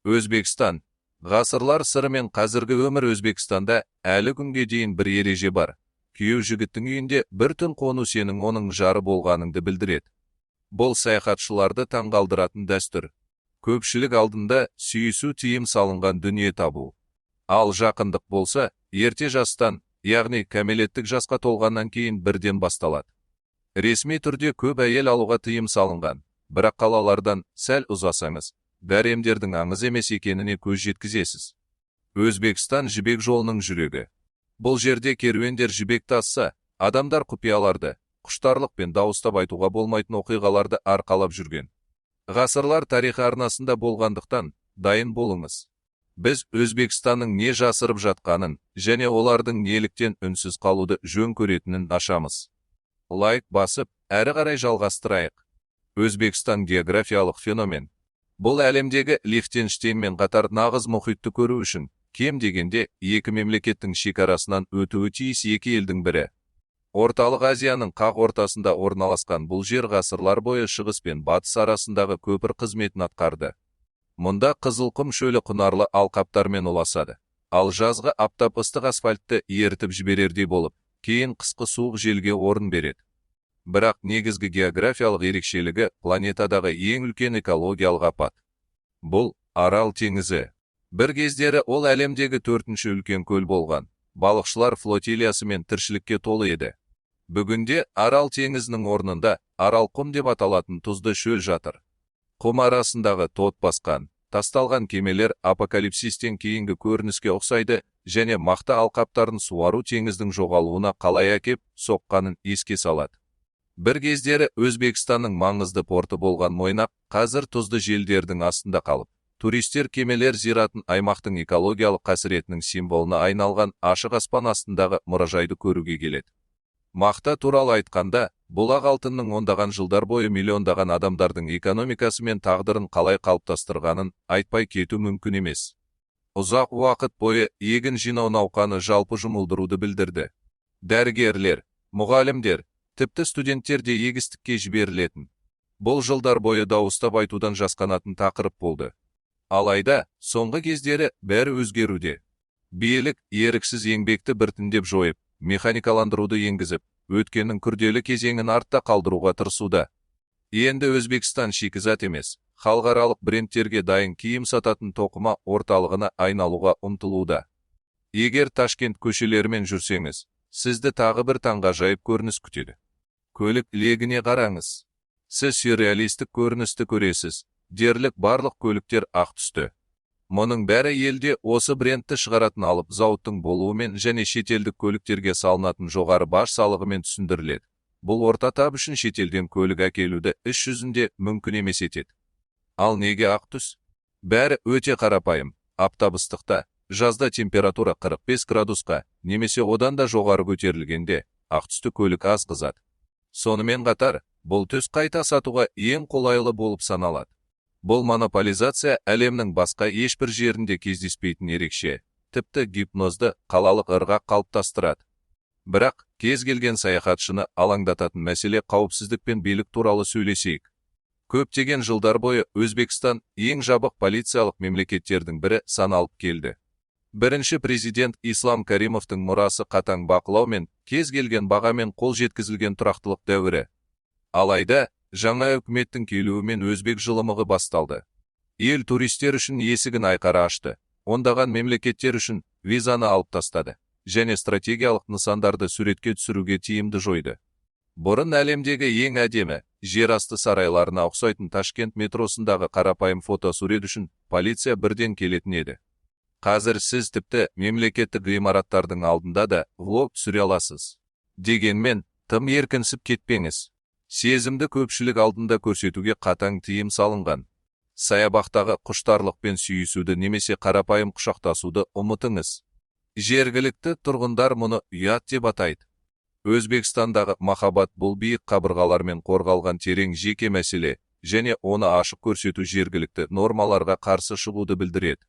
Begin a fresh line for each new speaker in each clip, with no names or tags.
Өзбекстан. Ғасырлар сыры мен қазіргі өмір. Өзбекстанда әлі күнге дейін бір ереже бар. Күйеу жігіттің үйінде бір түн қону сенің оның жары болғаныңды білдіреді. Бұл саяхатшыларды таңғалдыратын дәстүр. Көпшілік алдында сүйісу тыйым салынған дүние табу. Ал жақындық болса, ерте жастан, яғни кәмелеттік жасқа толғаннан кейін бірден басталады. Ресми түрде көп әйел алуға тыйым салынған, бірақ қалалардан сәл ұзасаңыз, гаремдердің аңыз емес екеніне көз жеткізесіз. Өзбекстан жібек жолының жүрегі. Бұл жерде керуендер жібек тасса, адамдар құпияларды, құштарлық пен дауыстап айтуға болмайтын оқиғаларды арқалап жүрген. Ғасырлар тарихы арнасында болғандықтан, дайын болыңыз. Біз Өзбекстанның не жасырып жатқанын, және олардың неліктен үнсіз қалуды жөн көретінін ашамыз. Лайк басып, әрі қарай жалғастырайық. Өзбекстан географиялық феномен. Бұл әлемдегі Лихтенштейнмен қатар нағыз мұхитты көру үшін, кем дегенде екі мемлекеттің шекарасынан өтуі тиіс екі елдің бірі. Орталық Азияның қақ ортасында орналасқан бұл жер ғасырлар бойы шығыс пен батыс арасындағы көпір қызметін атқарды. Мұнда қызылқұм шөлі құнарлы алқаптармен ұласады, ал жазғы аптап ыстық асфальтты ерітіп жіберердей болып, кейін қысқы суық желге орын береді. Бірақ негізгі географиялық ерекшелігі планетадағы ең үлкен экологиялық апат. Бұл Арал теңізі. Бір кездері ол әлемдегі 4-ші үлкен көл болған. Балықшылар флотилиясымен тіршілікке толы еді. Бүгінде Арал теңізінің орнында Аралқұм деп аталатын тұзды шөл жатыр. Құм арасындағы тот басқан, тасталған кемелер апокалипсистен кейінгі көрініске ұқсайды және мақта алқаптарын суару теңіздің жоғалуына қалай әкеп соққанын еске салады. Бір кездері Өзбекстанның маңызды порты болған Мойнақ қазір тұзды желдердің астында қалып, туристер кемелер зиратын аймақтың экологиялық қасіретінің символына айналған ашық аспан астындағы мұражайды көруге келеді. Мақта туралы айтқанда, бұлақ алтынның ондаған жылдар бойы миллиондаған адамдардың экономикасы мен тағдырын қалай қалыптастырғанын айтпай кету мүмкін емес. Ұзақ уақыт бойы егін жинау науқаны жалпы жұмылдыруды білдірді. Дәрігерлер, мұғалімдер, тіпті студенттер де егістікке жіберілетін. Бұл жылдар бойы дауыстап айтудан жасқанатын тақырып болды. Алайда, соңғы кездері бәрі өзгеруде. Билік еріксіз еңбекті біртіндеп жойып, механикаландыруды енгізіп, өткеннің күрделі кезеңін артта қалдыруға тырысуда. Енді Өзбекстан шикізат емес, халықаралық брендтерге дайын киім сататын тоқыма орталығына айналуға ұмтылуда. Егер Ташкент көшелерімен жүрсеңіз, сізді тағы бір таңғажайып көрініс күтеді. Көлік легіне қараңыз. Сіз сюрреалистік көріністі көресіз, дерлік барлық көліктер ақ түсті. Мұның бәрі елде осы брендті шығаратын алып зауыттың болуымен және шетелдік көліктерге салынатын жоғары баж салығымен түсіндіріледі. Бұл орта тап үшін шетелден көлік әкелуді іс жүзінде мүмкін емес етеді. Ал неге ақ түс? Бәрі өте қарапайым. Аптап ыстықта, жазда температура 45 градусқа, немесе одан да жоғары көтерілгенде, ақ түсті көлік аз қызады. Сонымен қатар, бұл түс қайта сатуға ең қолайлы болып саналады. Бұл монополизация әлемнің басқа ешбір жерінде кездеспейтін ерекше, тіпті гипнозды қалалық ырғақ қалыптастырады. Бірақ, кез келген саяхатшыны алаңдататын мәселе қауіпсіздік пен билік туралы сөйлесейік. Көптеген жылдар бойы Өзбекстан ең жабық полициялық мемлекеттердің бірі саналып келді. Бірінші президент Ислам Каримовтың мұрасы қатаң бақылау мен кез келген бағамен қол жеткізілген тұрақтылық дәуірі. Алайда, жаңа үкіметтің келуімен өзбек жылымығы басталды. Ел туристер үшін есігін айқара ашты, ондаған мемлекеттер үшін визаны алып тастады, және стратегиялық нысандарды суретке түсіруге тиімді жойды. Бұрын әлемдегі ең әдемі, жерасты сарайларына ұқсайтын Ташкент метросындағы қарапайым фотосурет үшін полиция бірден келетін еді. Қазір сіз тіпті мемлекеттік ғимараттардың алдында да влог түсіре аласыз. Дегенмен, тым еркінсіп кетпеңіз. Сезімді көпшілік алдында көрсетуге қатаң тыйым салынған. Саябақтағы құштарлық пен сүйісуді немесе қарапайым құшақтасуды ұмытыңыз. Жергілікті тұрғындар мұны ұят деп атайды. Өзбекстандағы махаббат бұл биік қабырғалармен қорғалған терең жеке мәселе, және оны ашық көрсету жергілікті нормаларға қарсы шығуды білдіреді.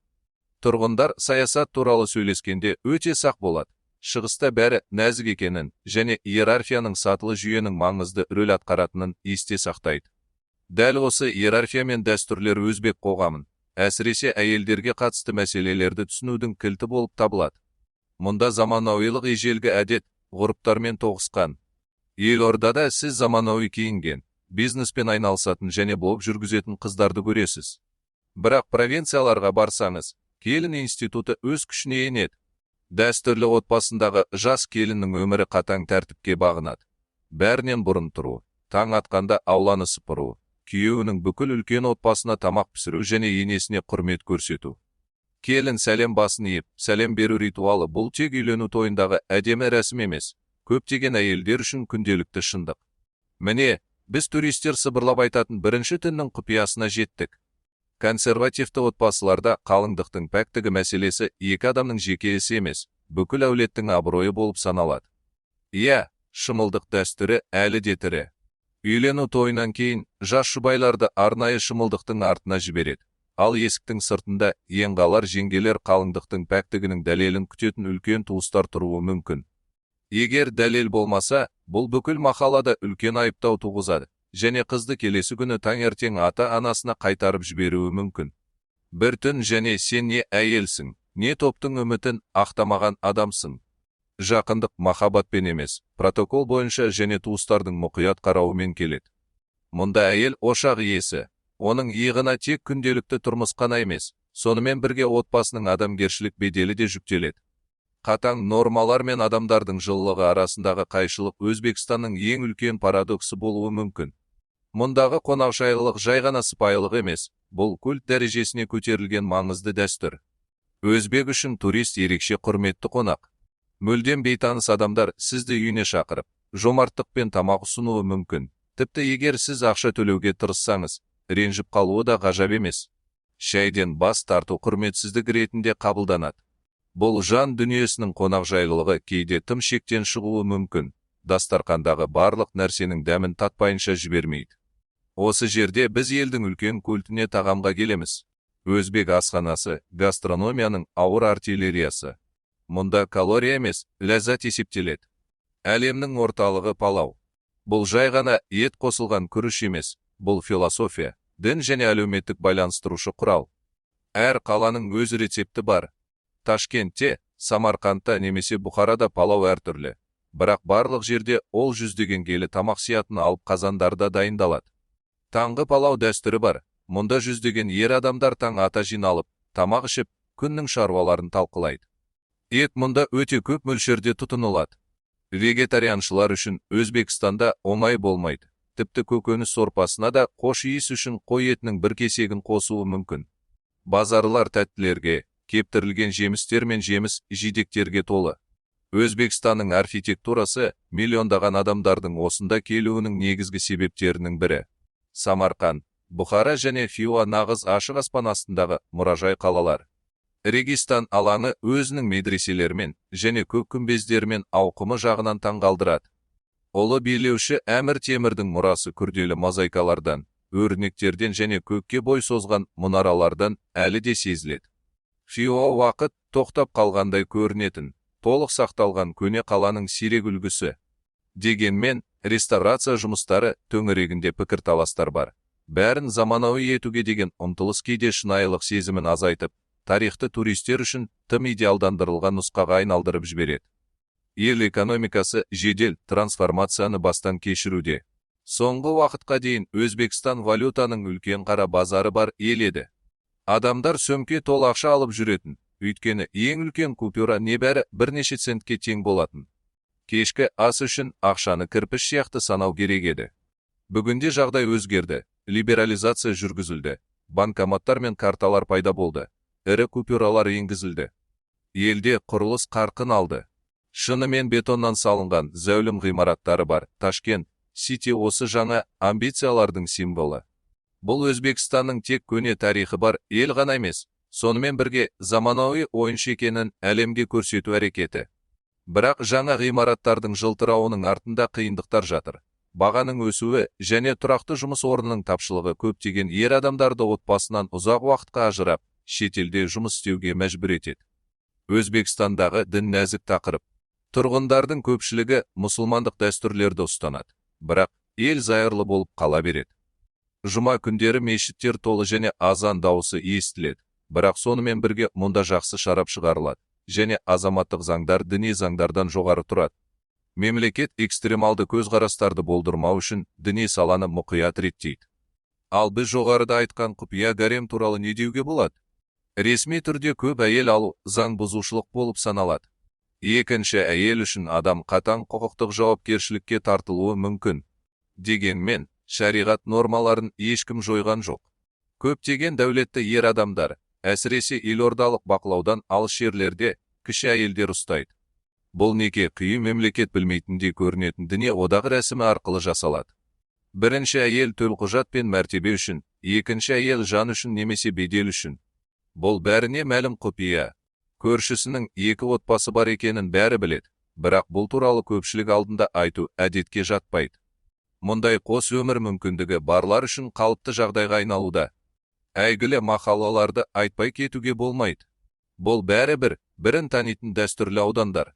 Тұрғындар саясат туралы сөйлескенде өте сақ болады. Шығыста бәрі нәзік екенін және иерархияның сатылы жүйенің маңызды рөл атқаратынын есте сақтайды. Дәл осы иерархия мен дәстүрлер өзбек қоғамын, әсіресе әйелдерге қатысты мәселелерді түсінудің кілті болып табылады. Мұнда заманауилық ежелгі әдет, ғұрыптармен тоғысқан. Елордада сіз заманауи киінген, бизнеспен айналысатын және блог жүргізетін қыздарды көресіз. Бірақ провинцияларға барсаңыз, келін институты өз күшіне енеді. Дәстүрлі отбасындағы жас келіннің өмірі қатаң тәртіпке бағынады. Бәрінен бұрын тұру, таң атқанда ауланы сыпыру, күйеуінің бүкіл үлкен отбасына тамақ пісіру және енесіне құрмет көрсету. Келін сәлем басын иіп, сәлем беру ритуалы бұл тек үйлену тойындағы әдемі рәсім емес, көптеген әйелдер үшін күнделікті шындық. Міне, біз туристер сыбырлап айтатын бірінші түннің құпиясына жеттік. Консервативті отбасыларда қалыңдықтың пәктігі мәселесі екі адамның жеке ісі емес, бүкіл әулеттің абыройы болып саналады. Иә, шымылдық дәстүрі әлі де тірі. Үйлену тойынан кейін жас жұбайларды арнайы шымылдықтың артына жібереді. Ал есіктің сыртында еңғалар жеңгелер қалыңдықтың пәктігінің дәлелін күтетін үлкен туыстар тұруы мүмкін. Егер дәлел болмаса, бұл бүкіл махаллада үлкен айыптау туғызады, және қызды келесі күні таңертең ата-анасына қайтарып жіберуі мүмкін. Бір түн және сен не әйелсің, не топтың үмітін ақтамаған адамсың. Жақындық махаббатпен емес, протокол бойынша және туыстардың мұқият қарауымен келеді. Мұнда әйел ошақ иесі. Оның иығына тек күнделікті тұрмыс қана емес, сонымен бірге отбасының адамгершілік беделі де жүктеледі. Қатаң нормалар мен адамдардың жылылығы арасындағы қайшылық Өзбекстанның ең үлкен парадоксы болуы мүмкін. Мұндағы қонақжайлылық жай ғана сыпайылық емес, бұл культ дәрежесіне көтерілген маңызды дәстүр. Өзбек үшін турист ерекше құрметті қонақ. Мүлдем бейтаныс адамдар сізді үйіне шақырып, жомарттықпен тамақ ұсынуы мүмкін. Тіпті егер сіз ақша төлеуге тырыссаңыз, ренжіп қалуы да ғажап емес. Шәйден бас тарту құрметсіздік ретінде қабылданады. Бұл жан дүниесінің қонақжайлылығы кейде тым шектен шығуы мүмкін. Дастарқандағы барлық нәрсенің дәмін татпайынша жібермейді. Осы жерде біз елдің үлкен культіне тағамға келеміз. Өзбек асханасы, гастрономияның ауыр артиллериясы. Мұнда калория емес, ләззат есептеледі. Әлемнің орталығы палау. Бұл жай ғана ет қосылған күріш емес. Бұл философия, дін және әлеуметтік байланыстырушы құрал. Әр қаланың өз рецепті бар. Ташкентте, Самарқандта немесе Бұхарада палау әртүрлі. Бірақ барлық жерде ол жүздеген келі тамақ сиятын алып қазандарда дайындалады. Таңғы палау дәстүрі бар. Мұнда жүздеген ер адамдар таң ата жиналып, тамақ ішіп, күннің шаруаларын талқылайды. Ет мұнда өте көп мөлшерде тұтынылады. Вегетарианшылар үшін Өзбекстанда оңай болмайды. Тіпті көкөніс сорпасына да қош иіс үшін қой етінің бір кесегін қосуы мүмкін. Базарлар тәттілерге, кептірілген жемістер мен жеміс жидектерге толы. Өзбекстанның архитектурасы миллиондаған адамдардың осында келуінің негізгі себептерінің бірі. Самарқан, Бұхара және Фиуа нағыз ашық аспан астындағы мұражай қалалар. Регистан алаңы өзінің медреселермен және көк күмбездермен ауқымы жағынан таңғалдырады. Ұлы билеуші Әмір Темірдің мұрасы күрделі мозаикалардан, өрнектерден және көкке бой созған мұнаралардан әлі де сезіледі. Фиуа уақыт тоқтап қалғандай көрінетін, толық сақталған көне қаланың сирек үлгісі. Дегенмен, реставрация жұмыстары төңірегінде пікірталастар бар. Бәрін заманауи етуге деген ұмтылыс кейде шынайылық сезімін азайтып, тарихты туристер үшін тым идеалдандырылған нұсқаға айналдырып жібереді. Ел экономикасы жедел трансформацияны бастан кешіруде. Соңғы уақытқа дейін Өзбекстан валютаның үлкен қара базары бар ел еді. Адамдар сөмке тол ақша алып жүретін, өйткені ең үлкен купюра небәрі бірнеше центке тең болатын. Кешкі ас үшін ақшаны кірпіш сияқты санау керек еді. Бүгінде жағдай өзгерді, либерализация жүргізілді, банкоматтар мен карталар пайда болды, ірі купюралар енгізілді. Елде құрылыс қарқын алды. Шынымен бетоннан салынған зәулім ғимараттары бар. Ташкент Сити осы жаңа амбициялардың символы. Бұл Өзбекстанның тек көне тарихы бар ел ғана емес, сонымен бірге заманауи ойыншы екенін әлемге көрсету әрекеті. Бірақ жаңа ғимараттардың жылтырауының артында қиындықтар жатыр. Бағаның өсуі және тұрақты жұмыс орнының тапшылығы көптеген ер адамдарды отбасынан ұзақ уақытқа ажырап, шетелде жұмыс істеуге мәжбүр етеді. Өзбекстандағы дін нәзік тақырып. Тұрғындардың көпшілігі мұсылмандық дәстүрлерді ұстанады, бірақ ел зайырлы болып қала береді. Жұма күндері мешіттер толы және азан дауысы естіледі. Бірақ сонымен бірге мұнда жақсы шарап шығарылады, және азаматтық заңдар діни заңдардан жоғары тұрады. Мемлекет экстремалды көзқарастарды болдырмау үшін діни саланы мұқият реттейді. Ал біз жоғарыда айтқан құпия гарем туралы не деуге болады? Ресми түрде көп әйел алу заң бұзушылық болып саналады. Екінші, әйел үшін адам қатаң құқықтық жауапкершілікке тартылуы мүмкін. Дегенмен, шариғат нормаларын ешкім жойған жоқ. Көптеген дәулетті ер адамдар, әсіресе елордалық бақылаудан алыс жерлерде кіші әйелдер ұстайды. Бұл неке қию мемлекет білмейтіндей көрінетін діни одақ рәсімі арқылы жасалады. Бірінші әйел төлқұжат пен мәртебе үшін, екінші әйел жан үшін немесе бедел үшін. Бұл бәріне мәлім құпия. Көршісінің екі отбасы бар екенін бәрі біледі, бірақ бұл туралы көпшілік алдында айту әдетке жатпайды. Мұндай қос өмір мүмкіндігі барлар үшін қалыпты жағдайға айналуда. Әйгілі мақалаларды айтпай кетуге болмайды. Бұл бәрі бірін танитын дәстүрлі аудандар.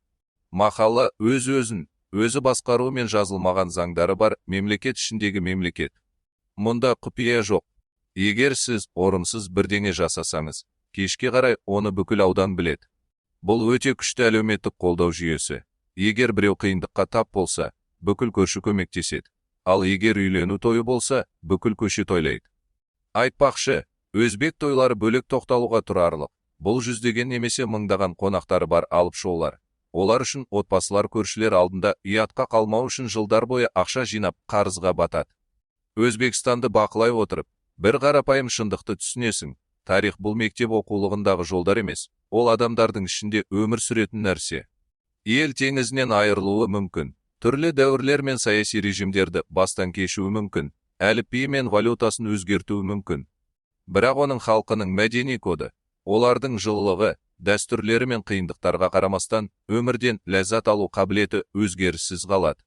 Мақала өзі басқаруымен жазылмаған заңдары бар мемлекет ішіндегі мемлекет. Мұнда құпия жоқ. Егер сіз орынсыз бірдеңе жасасаңыз, кешке қарай оны бүкіл аудан біледі. Бұл өте күшті әлеуметтік қолдау жүйесі. Егер біреу қиындыққа тап болса, бүкіл көрші көмектеседі. Ал егер үйлену тойы болса, бүкіл көше тойлайды. Айтпақшы, өзбек тойлары бөлек тоқталуға тұрарлық. Бұл жүздеген немесе мыңдаған қонақтары бар алып шоулар. Олар үшін отбасылар көршілер алдында ұятқа қалмау үшін жылдар бойы ақша жинап қарызға батады. Өзбекстанды бақылай отырып, бір қарапайым шындықты түсінесің. Тарих бұл мектеп оқулығындағы жолдар емес, ол адамдардың ішінде өмір сүретін нәрсе. Ел теңізінен айырылуы мүмкін. Түрлі дәуірлер мен саяси режимдерді бастан кешуі мүмкін. Әліпбиі мен валютасын өзгертуі мүмкін. Бірақ оның халқының мәдени коды, олардың жылылығы, дәстүрлері мен қиындықтарға қарамастан, өмірден ләззат алу қабілеті өзгеріссіз қалады.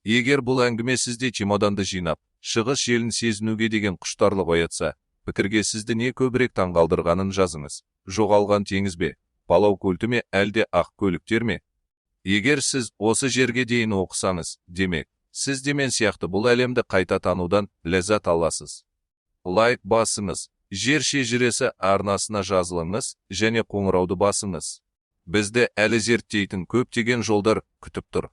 Егер бұл әңгіме сізде чемоданды жинап, шығыс желін сезінуге деген құштарлық оятса, пікірге сізді не көбірек таңғалдырғанын жазыңыз. Жоғалған теңіз бе, Палау көлті ме, әлде ақ көліктер ме? Егер сіз осы жерге дейін оқысаңыз, демек, сіз де мен сияқты бұл әлемді қайта танудан ләззат аласыз. Лайк басыңыз. Жер шежіресі арнасына жазылыңыз және қоңырауды басыңыз. Бізді әлі зерттейтін көптеген жолдар күтіп тұр.